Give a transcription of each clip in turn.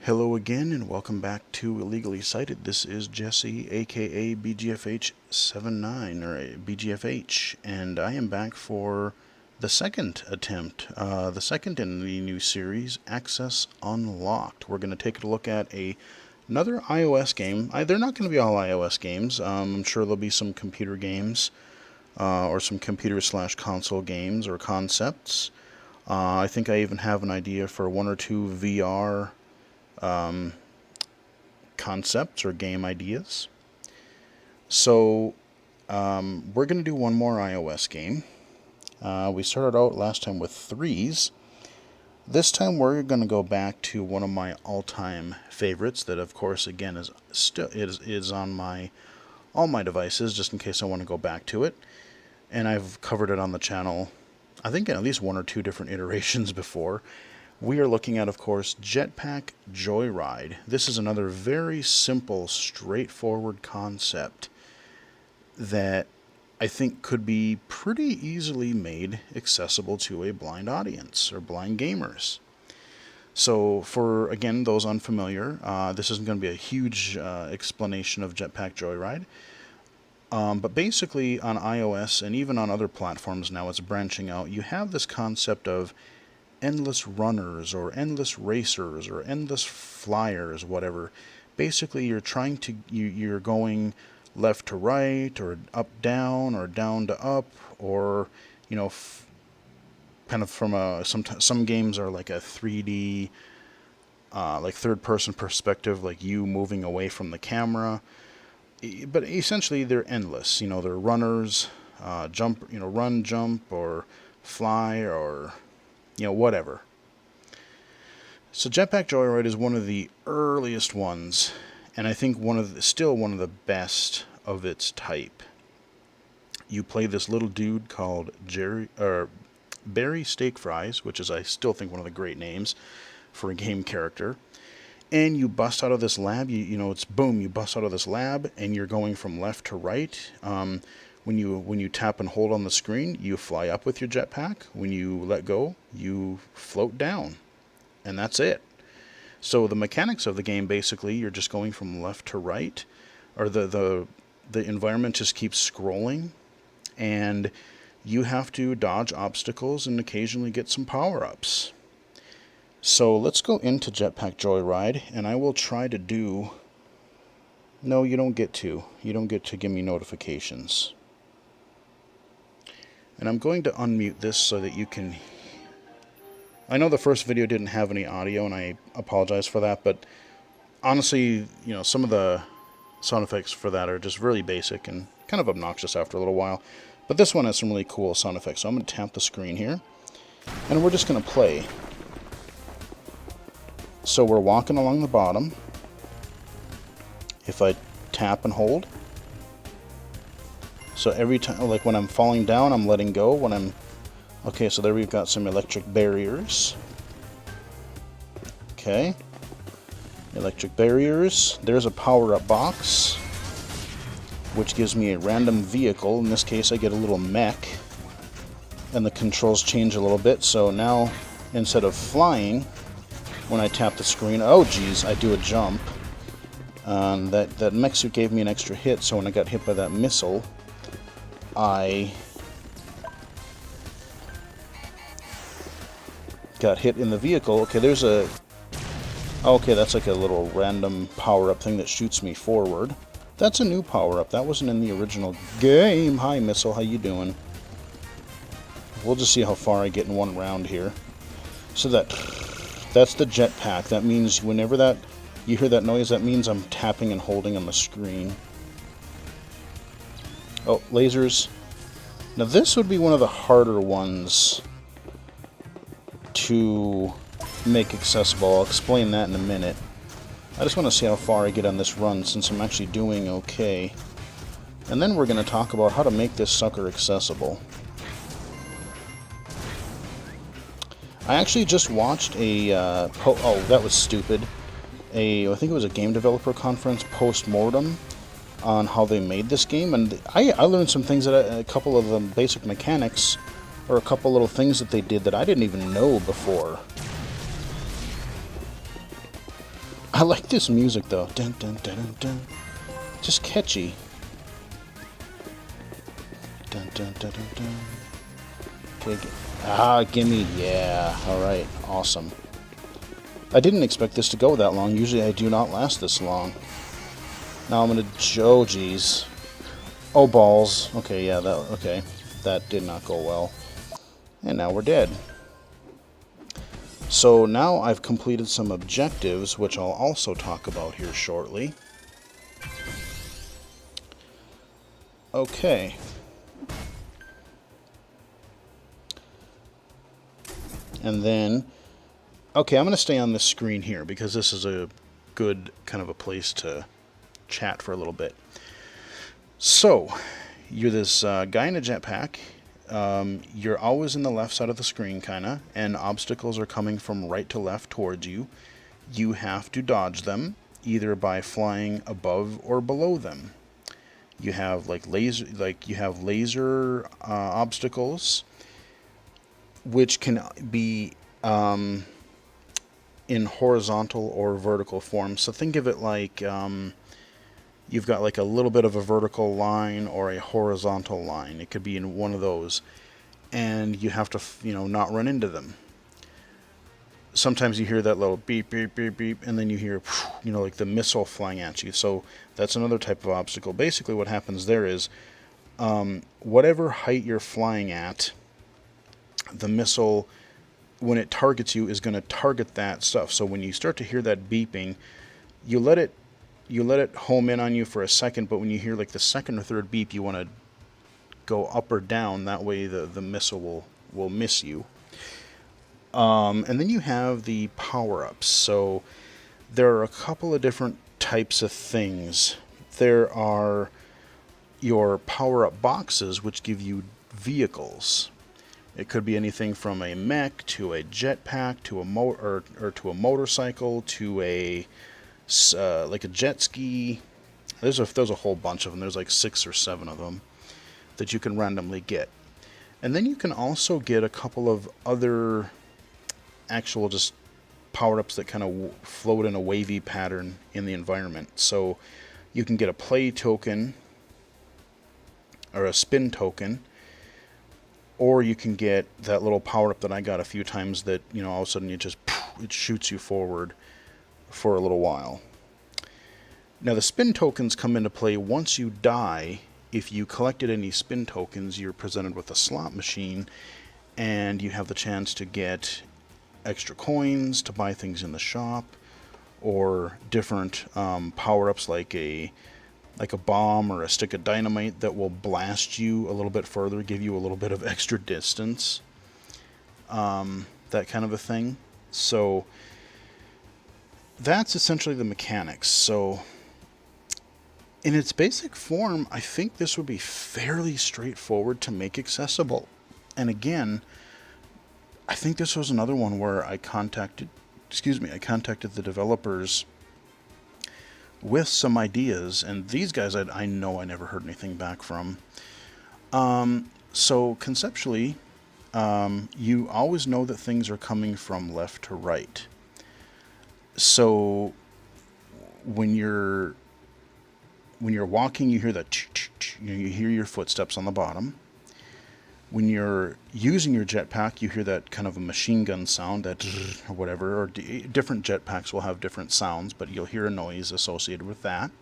Hello again and welcome back to Illegally Cited. This is Jesse, aka BGFH79 or BGFH, and I am back for the second attempt, the second in the new series, Access Unlocked. We're going to take a look at another iOS game. They're not going to be all iOS games. I'm sure there'll be some computer games or some computer/console games or concepts. I think I even have an idea for one or two VR concepts or game ideas. So we're going to do one more iOS game. We started out last time with threes. This time we're going to go back to one of my all-time favorites that, of course, again is on all my devices, just in case I want to go back to it. And I've covered it on the channel, I think, in at least one or two different iterations before. We are looking at, of course, Jetpack Joyride. This is another very simple, straightforward concept that I think could be pretty easily made accessible to a blind audience or blind gamers. So for, again, those unfamiliar, this isn't going to be a huge explanation of Jetpack Joyride. But basically on iOS and even on other platforms now, it's branching out. You have this concept of endless runners or endless racers or endless flyers, whatever. Basically, you're going left to right or up down or down to up, or kind of from some games are like a 3D like third person perspective, like you moving away from the camera. But essentially they're endless. They're runners, run, jump, or fly, or whatever. So Jetpack Joyride is one of the earliest ones, and I think still one of the best of its type. You play this little dude called Barry Steak Fries, which is, I still think, one of the great names for a game character. And you bust out of this lab. It's boom. You bust out of this lab, and you're going from left to right. When you tap and hold on the screen, you fly up with your jetpack. When you let go, you float down. And that's it. So the mechanics of the game, basically, you're just going from left to right, or the environment just keeps scrolling, and you have to dodge obstacles and occasionally get some power-ups. So let's go into Jetpack Joyride, and I will try to do... No, you don't get to. You don't get to give me notifications. And I'm going to unmute this so that you can... I know the first video didn't have any audio, and I apologize for that, but honestly, some of the sound effects for that are just really basic and kind of obnoxious after a little while. But this one has some really cool sound effects, so I'm going to tap the screen here, and we're just going to play. So we're walking along the bottom. If I tap and hold, so every time, like when I'm falling down, I'm letting go. Okay, so there we've got some electric barriers. Okay. Electric barriers. There's a power-up box, which gives me a random vehicle. In this case, I get a little mech. And the controls change a little bit. So now, instead of flying, when I tap the screen, oh geez, I do a jump. That mech suit gave me an extra hit, so when I got hit by that missile, I got hit in the vehicle. Okay, okay, that's like a little random power-up thing that shoots me forward. That's a new power-up. That wasn't in the original game. Hi, missile. How you doing? We'll just see how far I get in one round here. So that's the jetpack. That means whenever you hear that noise, that means I'm tapping and holding on the screen. Oh, lasers. Now this would be one of the harder ones to make accessible. I'll explain that in a minute. I just want to see how far I get on this run, since I'm actually doing okay. And then we're going to talk about how to make this sucker accessible. I actually just watched oh, that was stupid. I think it was a game developer conference post-mortem on how they made this game, and I learned some things, a couple of the basic mechanics, or a couple little things that they did that I didn't even know before. I like this music though. Dun, dun, dun, dun, dun. Just catchy. Dun, dun, dun, dun, dun. Okay, gimme. Yeah. Alright. Awesome. I didn't expect this to go that long. Usually I do not last this long. Now I'm gonna... Oh, geez. Oh, balls. Okay, yeah, okay. That did not go well. And now we're dead. So now I've completed some objectives, which I'll also talk about here shortly. Okay. And then... Okay, I'm going to stay on this screen here because this is a good kind of a place to chat for a little bit. So, you're this guy in a jetpack. You're always in the left side of the screen, kind of, and obstacles are coming from right to left towards you. You have to dodge them, either by flying above or below them. You have laser obstacles, which can be in horizontal or vertical form. So think of it like you've got like a little bit of a vertical line or a horizontal line. It could be in one of those, and you have to, not run into them. Sometimes you hear that little beep, beep, beep, beep, and then you hear, like the missile flying at you. So that's another type of obstacle. Basically what happens there is whatever height you're flying at, the missile, when it targets you, is going to target that stuff. So when you start to hear that beeping, you let it home in on you for a second, but when you hear like the second or third beep, you want to go up or down. That way the missile will miss you. And then you have the power-ups. So there are a couple of different types of things. There are your power-up boxes, which give you vehicles. It could be anything from a mech to a jetpack to a to a motorcycle to a like a jet ski. There's a whole bunch of them. There's like 6 or 7 of them that you can randomly get. And then you can also get a couple of other actual just power-ups that kind of float in a wavy pattern in the environment. So you can get a play token or a spin token, or you can get that little power-up that I got a few times that, all of a sudden it shoots you forward for a little while. Now the spin tokens come into play once you die. If you collected any spin tokens, you're presented with a slot machine, and you have the chance to get extra coins to buy things in the shop, or different power-ups like a bomb or a stick of dynamite that will blast you a little bit further, give you a little bit of extra distance, that kind of a thing. So that's essentially the mechanics. So in its basic form, I think this would be fairly straightforward to make accessible. And again, I think this was another one where I contacted the developers with some ideas, and these guys I know I never heard anything back from. So conceptually, you always know that things are coming from left to right. So when you're walking, you hear that you hear your footsteps on the bottom. When you're using your jetpack, you hear that kind of a machine gun sound, that or whatever, or different jetpacks will have different sounds, but you'll hear a noise associated with that.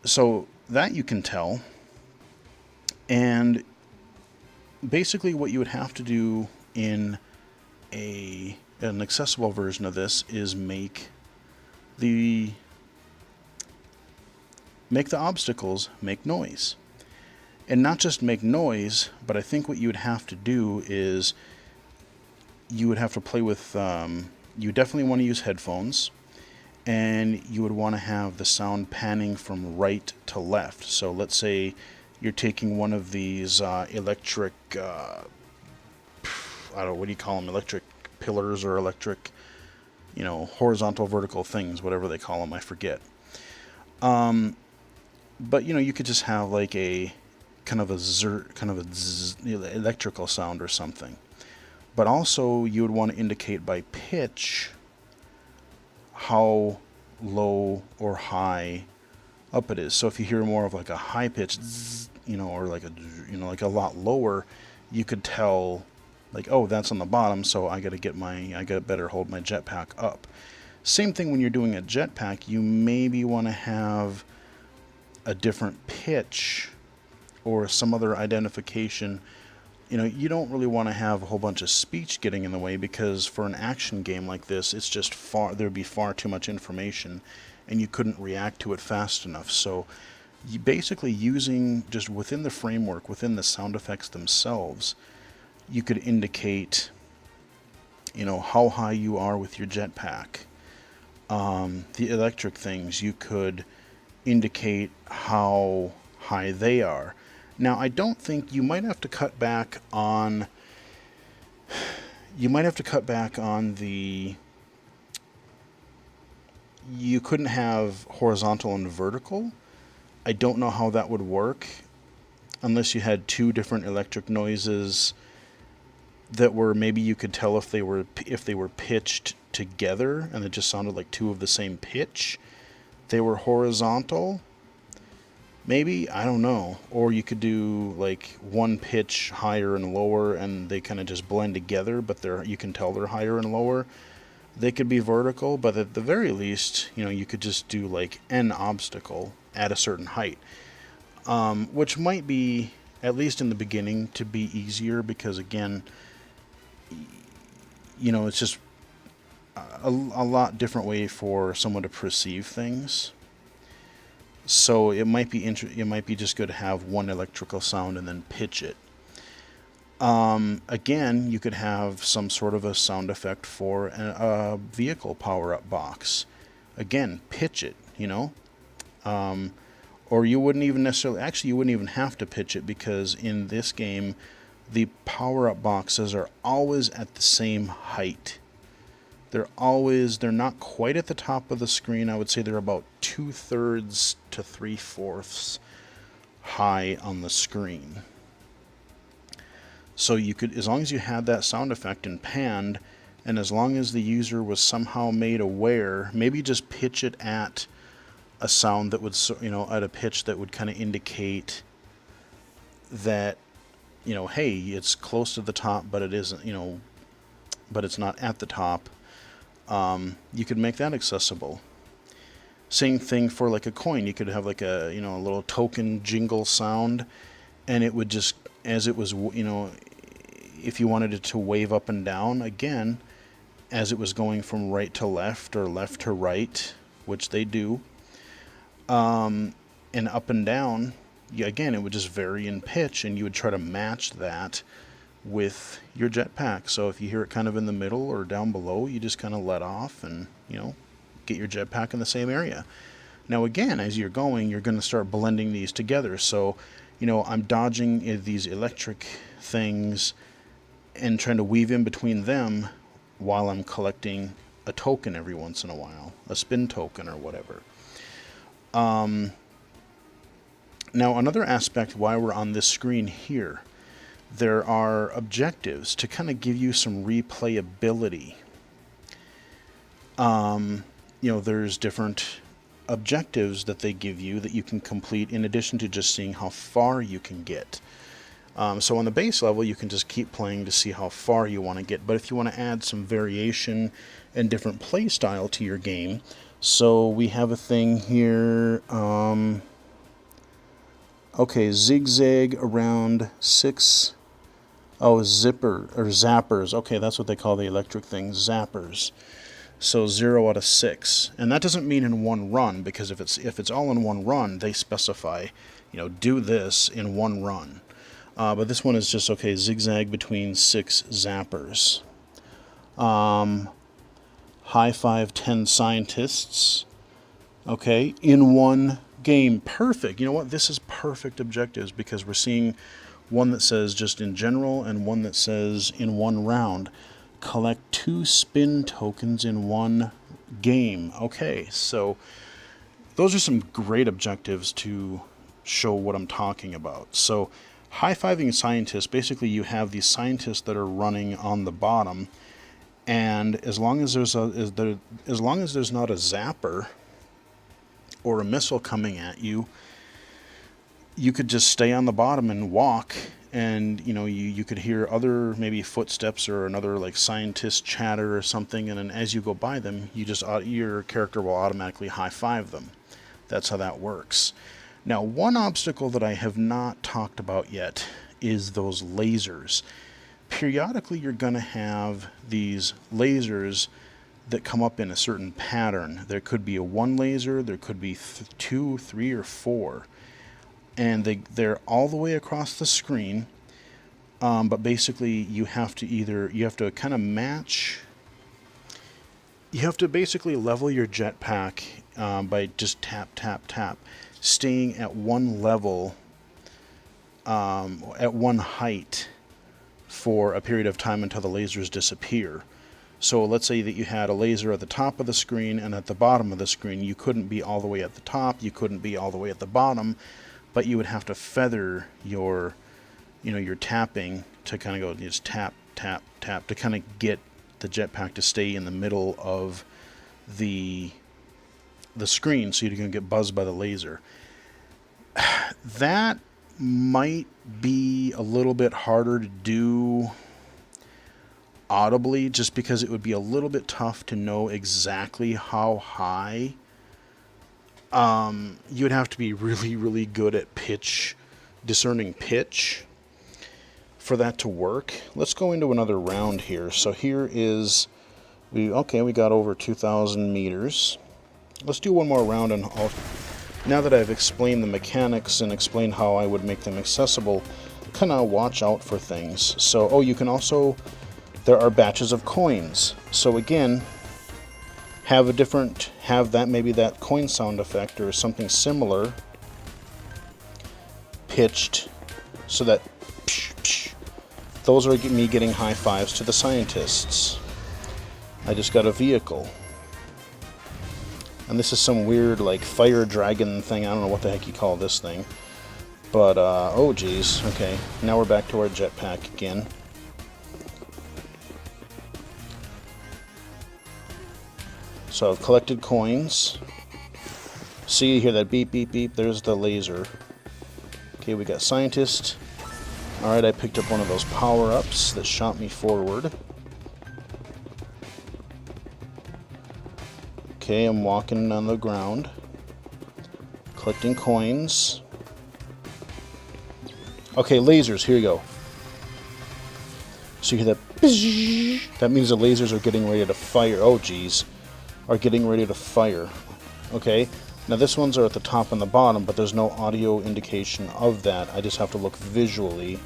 So that you can tell. And basically what you would have to do in an accessible version of this is make the obstacles make noise. And not just make noise, but I think what you would have to do is you would have to play with, you definitely want to use headphones, and you would want to have the sound panning from right to left. So let's say you're taking one of these electric, I don't know, what do you call them, electric pillars or electric, horizontal, vertical things, whatever they call them, I forget. But, you could just have like a kind of a electrical sound or something. But also you would want to indicate by pitch how low or high up it is. So if you hear more of like a high pitch, or like a lot lower, you could tell like, oh, that's on the bottom, so I gotta better hold my jetpack up. Same thing when you're doing a jetpack, you maybe want to have a different pitch or some other identification. You don't really want to have a whole bunch of speech getting in the way, because for an action game like this, it's just there'd be far too much information and you couldn't react to it fast enough. So you basically, using just within the framework, within the sound effects themselves, you could indicate, how high you are with your jetpack. The electric things, you could indicate how high they are. Now, I don't think you might have to cut back on. The. You couldn't have horizontal and vertical. I don't know how that would work, unless you had two different electric noises that were, maybe you could tell if they were pitched together and it just sounded like two of the same pitch. They were horizontal. Maybe, I don't know. Or you could do like one pitch higher and lower and they kind of just blend together, but you can tell they're higher and lower. They could be vertical, but at the very least, you could just do like an obstacle at a certain height. Which might be, at least in the beginning, to be easier, because again, it's just a lot different way for someone to perceive things. So it might be just good to have one electrical sound and then pitch it. Again, you could have some sort of a sound effect for a vehicle power-up box. Again, pitch it, or you wouldn't even necessarily, actually you wouldn't even have to pitch it, because in this game, the power-up boxes are always at the same height. They're not quite at the top of the screen. I would say they're about 2/3 to 3/4 high on the screen. So you could, as long as you had that sound effect and panned, and as long as the user was somehow made aware, maybe just pitch it at a sound that would, at a pitch that would kind of indicate that, hey, it's close to the top, but it isn't, but it's not at the top. You could make that accessible. Same thing for like a coin. You could have like a little token jingle sound, and it would just, as it was, if you wanted it to wave up and down, again, as it was going from right to left or left to right, which they do, and up and down, again, it would just vary in pitch, and you would try to match that with your jetpack. So if you hear it kind of in the middle or down below, you just kind of let off and, get your jetpack in the same area. Now again, as you're going, you're going to start blending these together. So, I'm dodging these electric things and trying to weave in between them while I'm collecting a token every once in a while, a spin token or whatever. Now another aspect why we're on this screen here, there are objectives to kind of give you some replayability. There's different objectives that they give you that you can complete in addition to just seeing how far you can get. So on the base level, you can just keep playing to see how far you want to get. But if you want to add some variation and different play style to your game, so we have a thing here. Zigzag around 6. Oh, zappers. Okay, that's what they call the electric things, zappers. So 0 out of 6, and that doesn't mean in one run, because if it's all in one run, they specify, do this in one run. But this one is just, zigzag between 6 zappers. High five 10 scientists. Okay, in one game. Perfect. You know what? This is perfect objectives, because we're seeing one that says just in general and one that says in one round. Collect 2 spin tokens in one game. Okay, so those are some great objectives to show what I'm talking about. So high-fiving scientists, basically you have these scientists that are running on the bottom, And as long as as long as there's not a zapper or a missile coming at you, you could just stay on the bottom and walk, and you could hear other maybe footsteps or another like scientist chatter or something, and then as you go by them, your character will automatically high five them. That's how that works. Now, one obstacle that I have not talked about yet is those lasers. Periodically you're going to have these lasers that come up in a certain pattern. There could be a one laser, there could be two, three, or four, and they're all the way across the screen. But basically you have to kind of match. You have to basically level your jetpack by just tap, tap, tap, staying at one level, at one height for a period of time until the lasers disappear. So let's say that you had a laser at the top of the screen and at the bottom of the screen. You couldn't be all the way at the top, you couldn't be all the way at the bottom, but you would have to feather your tapping to kind of go just tap, tap, tap to kind of get the jetpack to stay in the middle of the screen so you don't get buzzed by the laser. That might be a little bit harder to do audibly, just because it would be a little bit tough to know exactly how high. You would have to be really, really good at discerning pitch for that to work. Let's go into another round here. So here is, we got over 2,000 meters. Let's do one more round, and now that I've explained the mechanics and explained how I would make them accessible, kind of watch out for things. So, there are batches of coins. So again, maybe that coin sound effect or something similar pitched, so that psh, psh, those are me getting high fives to the scientists. I just got a vehicle. And this is some weird like fire dragon thing. I don't know what the heck you call this thing. But, oh geez. Okay, now we're back to our jetpack again. So I've collected coins. See, you hear that beep, beep, beep. There's the laser. Okay, we got scientist. Alright, I picked up one of those power-ups that shot me forward. Okay, I'm walking on the ground, collecting coins. Okay, lasers, here you go. So you hear that, that means the lasers are getting ready to fire. Oh geez, are getting ready to fire. Okay, now this ones are at the top and the bottom, but there's no audio indication of that. I just have to look visually.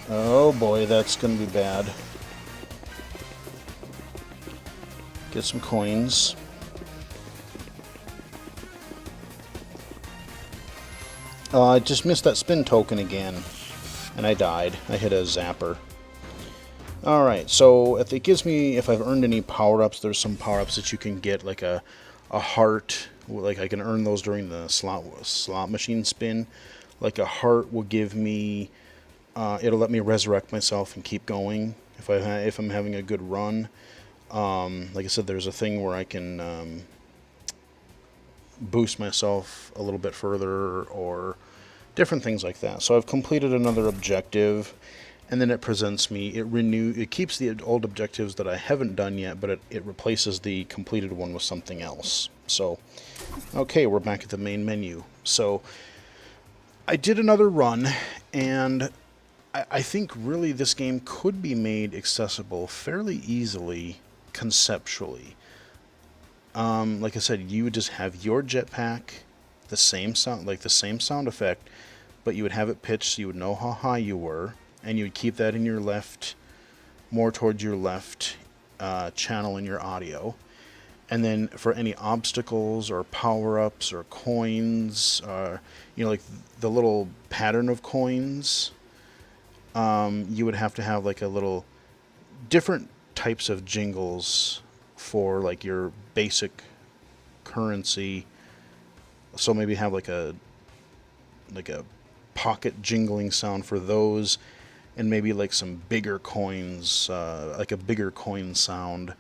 Oh boy, that's gonna be bad. Get some coins. I just missed that spin token again, and I died. I hit a zapper. Alright, so if it gives me, if I've earned any power-ups, there's some power-ups that you can get, like a heart. Like I can earn those during the slot machine spin. Like a heart will give me, it'll let me resurrect myself and keep going if I'm having a good run. Like I said, there's a thing where I can boost myself a little bit further, or different things like that. So I've completed another objective, and then it presents me, it keeps the old objectives that I haven't done yet, but it replaces the completed one with something else. So, okay, we're back at the main menu. So I did another run, and I think really this game could be made accessible fairly easily conceptually. Like I said, you would just have your jetpack, the same sound effect, but you would have it pitched so you would know how high you were, and you would keep that in your left, more towards your left channel in your audio. And then for any obstacles or power-ups or coins, like the little pattern of coins, you would have to have like a little different types of jingles for like your basic currency. So maybe have like a pocket jingling sound for those, and maybe like some bigger coins, like a bigger coin sound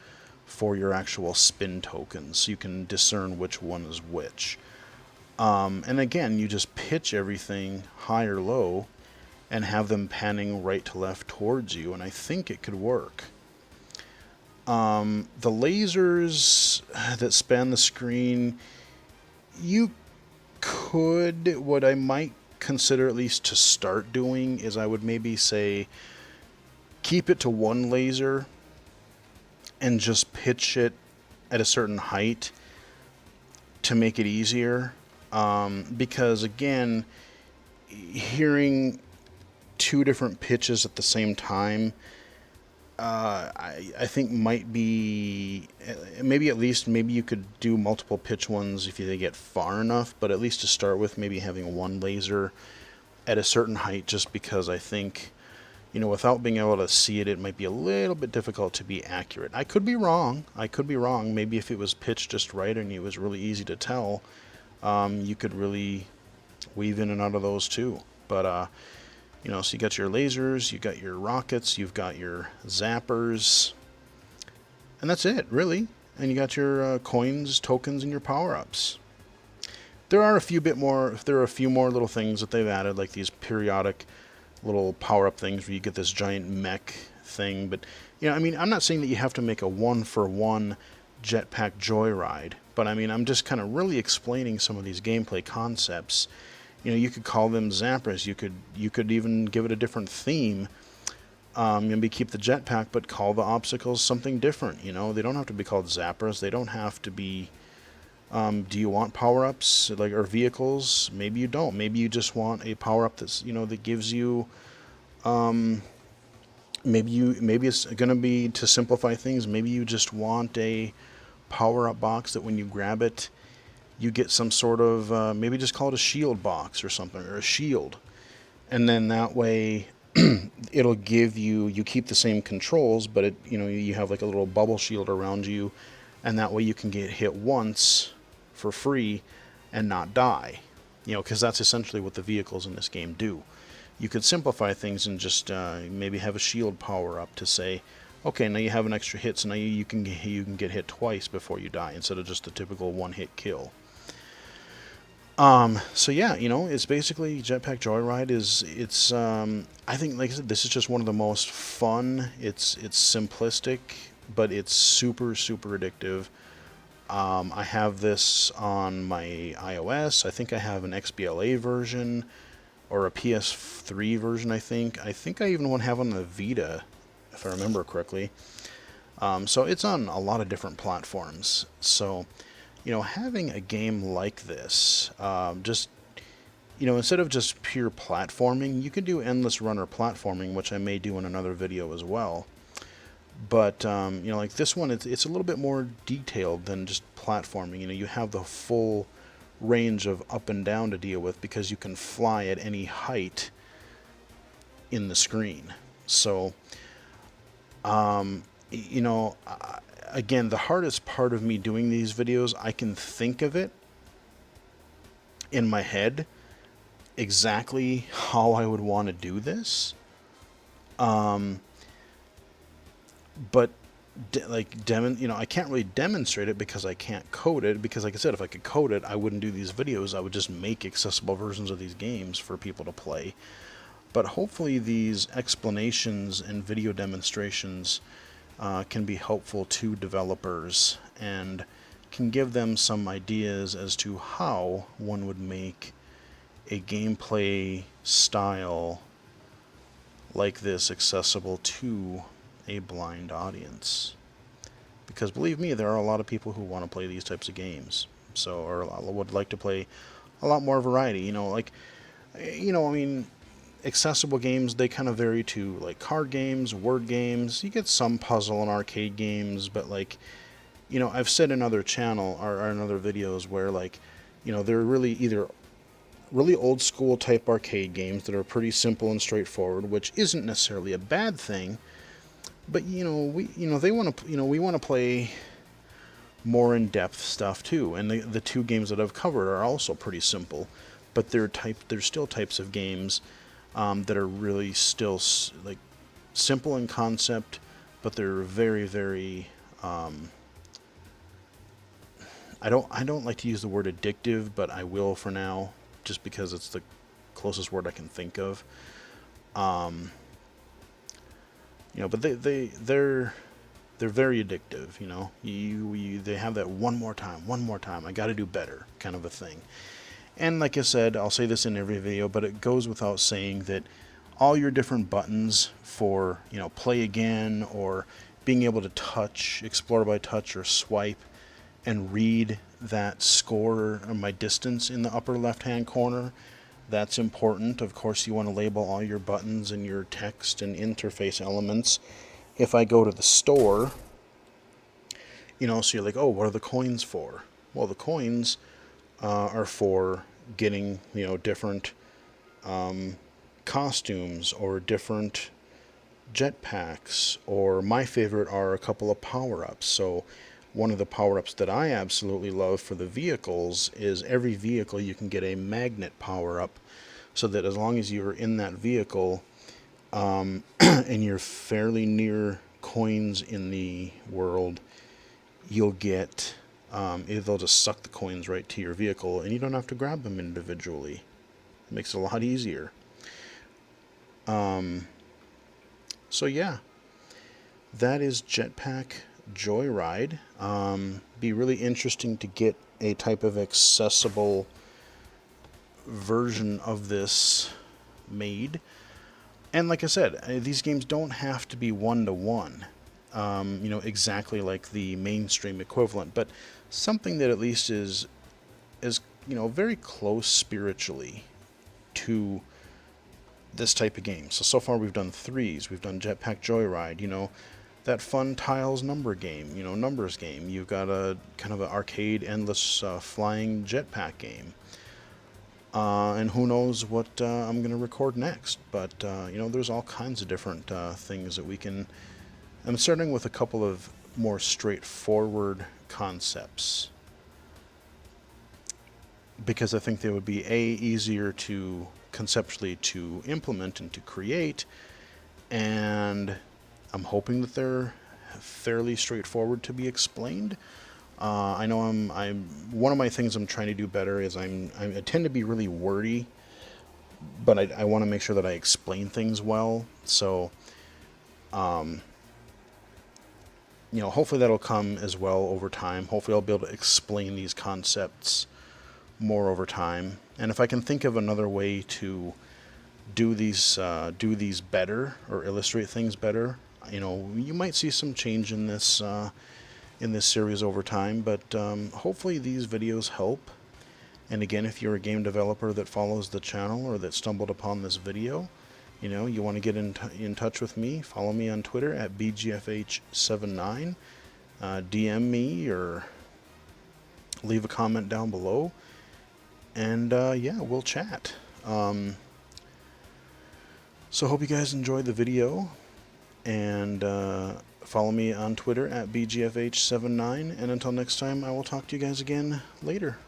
for your actual spin tokens, so you can discern which one is which. And again, you just pitch everything high or low and have them panning right to left towards you, and I think it could work. The lasers that span the screen, you could, what I might consider at least to start doing is I would maybe say keep it to one laser and just pitch it at a certain height to make it easier. Because again, hearing two different pitches at the same time, I think might be, maybe at least, maybe you could do multiple pitch ones if they get far enough, but at least to start with, maybe having one laser at a certain height, just because I think, without being able to see it, it might be a little bit difficult to be accurate. I could be wrong. Maybe if it was pitched just right and it was really easy to tell, you could really weave in and out of those too. But, so you got your lasers, you got your rockets, you've got your zappers, and that's it, really. And you got your coins, tokens, and your power-ups. There are a few more little things that they've added, like these periodic little power-up things where you get this giant mech thing. But, I'm not saying that you have to make a one-for-one Jetpack Joyride, but I'm just kind of really explaining some of these gameplay concepts. You could call them zappers. You could even give it a different theme. Maybe keep the jetpack, but call the obstacles something different. They don't have to be called zappers. They don't have to be. Do you want power-ups or vehicles? Maybe you don't. Maybe you just want a power-up that's that gives you. Maybe it's going to be, to simplify things, maybe you just want a power-up box that when you grab it, you get some sort of, maybe just call it a shield box or something, or a shield. And then that way, it'll give you keep the same controls, but you have like a little bubble shield around you, and that way you can get hit once for free and not die. Because that's essentially what the vehicles in this game do. You could simplify things and just maybe have a shield power up to say, okay, now you have an extra hit, so now you can get hit twice before you die instead of just the typical one-hit kill. So yeah, it's basically Jetpack Joyride it's I think, like I said, this is just one of the most fun. It's simplistic, but it's super, super addictive. I have this on my iOS. I think I have an XBLA version or a PS3 version, I think. I think I even have on the Vita, if I remember correctly. So it's on a lot of different platforms. So, having a game like this, just, instead of just pure platforming, you can do endless runner platforming, which I may do in another video as well. But, like this one, it's a little bit more detailed than just platforming. You have the full range of up and down to deal with because you can fly at any height in the screen. So, again, the hardest part of me doing these videos, I can think of it in my head exactly how I would want to do this. But I can't really demonstrate it because I can't code it. Because, like I said, if I could code it, I wouldn't do these videos. I would just make accessible versions of these games for people to play. But hopefully these explanations and video demonstrations can be helpful to developers and can give them some ideas as to how one would make a gameplay style like this accessible to a blind audience. Because believe me, there are a lot of people who want to play these types of games, or would like to play a lot more variety. Accessible games, they kind of vary to like card games, word games. You get some puzzle and arcade games, but I've said in other channel or in other videos where they're really either really old school type arcade games that are pretty simple and straightforward, which isn't necessarily a bad thing. But we want to play more in-depth stuff too. And the two games that I've covered are also pretty simple, but they're still types of games that are really still like simple in concept, but they're very, very. I don't like to use the word addictive, but I will for now, just because it's the closest word I can think of. But they're very addictive. They have that one more time, I got to do better kind of a thing. And like I said, I'll say this in every video, but it goes without saying that all your different buttons for, play again, or being able to touch, explore by touch, or swipe and read that score or my distance in the upper left hand corner, that's important. Of course, you want to label all your buttons and your text and interface elements. If I go to the store, so you're like, oh, what are the coins for? Well, the coins are for getting, different costumes or different jetpacks, or my favorite are a couple of power-ups. So one of the power-ups that I absolutely love for the vehicles is every vehicle you can get a magnet power-up, so that as long as you're in that vehicle and you're fairly near coins in the world, you'll get they'll just suck the coins right to your vehicle, and you don't have to grab them individually. It makes it a lot easier. So yeah, that is Jetpack Joyride. Be really interesting to get a type of accessible version of this made. And like I said, these games don't have to be one-to-one, exactly like the mainstream equivalent, but something that at least is very close spiritually to this type of game. So far we've done Threes, we've done Jetpack Joyride, that fun tiles number game, numbers game. You've got a kind of an arcade endless flying jetpack game. And who knows what I'm going to record next. But, there's all kinds of different things that we can... I'm starting with a couple of more straightforward concepts, because I think they would be easier to conceptually to implement and to create, and I'm hoping that they're fairly straightforward to be explained. I know I'm one of my things I'm trying to do better is I tend to be really wordy, but I want to make sure that I explain things well. So, hopefully that'll come as well over time. Hopefully I'll be able to explain these concepts more over time. And if I can think of another way to do these better, or illustrate things better, you might see some change in this series over time. But hopefully these videos help. And again, if you're a game developer that follows the channel or that stumbled upon this video, you want to get in touch with me, follow me on Twitter at BGFH79, DM me or leave a comment down below, and yeah, we'll chat. So hope you guys enjoyed the video, and follow me on Twitter at BGFH79, and until next time, I will talk to you guys again later.